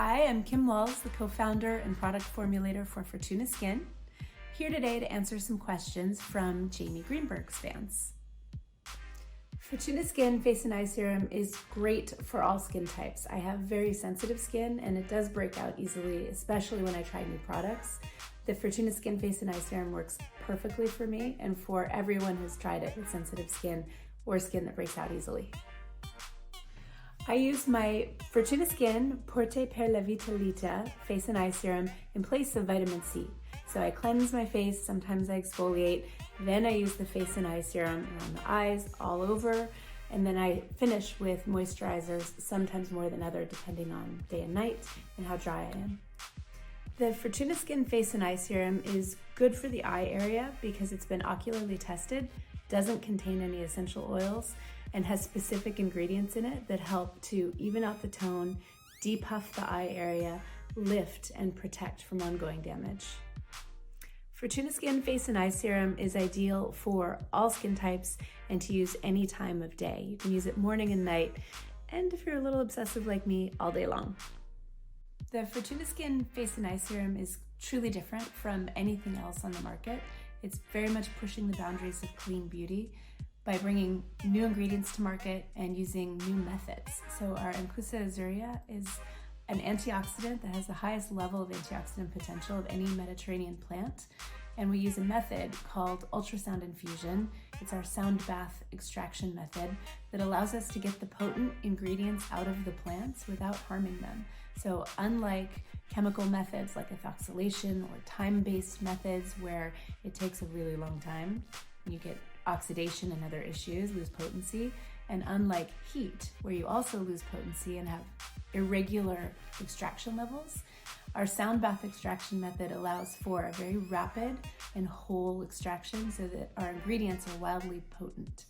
Hi, I'm Kim Walls, the co-founder and product formulator for Furtuna Skin, here today to answer some questions from Jamie Greenberg's fans. Furtuna Skin Face and Eye Serum is great for all skin types. I have very sensitive skin and it does break out easily, especially when I try new products. The Furtuna Skin Face and Eye Serum works perfectly for me and for everyone who's tried it with sensitive skin or skin that breaks out easily. I use my Furtuna Skin Porte per la Vitalita Face and Eye Serum in place of vitamin C. So I cleanse my face, sometimes I exfoliate, then I use the Face and Eye Serum around the eyes, all over, and then I finish with moisturizers, sometimes more than other, depending on day and night and how dry I am. The Furtuna Skin Face and Eye Serum is good for the eye area because it's been ocularly tested, doesn't contain any essential oils, and has specific ingredients in it that help to even out the tone, depuff the eye area, lift, and protect from ongoing damage. Furtuna Skin Face and Eye Serum is ideal for all skin types and to use any time of day. You can use it morning and night, and if you're a little obsessive like me, all day long. The Furtuna Skin Face and Eye Serum is truly different from anything else on the market. It's very much pushing the boundaries of clean beauty by bringing new ingredients to market and using new methods. So our Inclusa azurea is an antioxidant that has the highest level of antioxidant potential of any Mediterranean plant. And we use a method called ultrasound infusion. It's our sound bath extraction method that allows us to get the potent ingredients out of the plants without harming them. So unlike chemical methods like ethoxylation or time-based methods where it takes a really long time, you get oxidation and other issues, lose potency, and unlike heat, where you also lose potency and have irregular extraction levels, our sound bath extraction method allows for a very rapid and whole extraction so that our ingredients are wildly potent.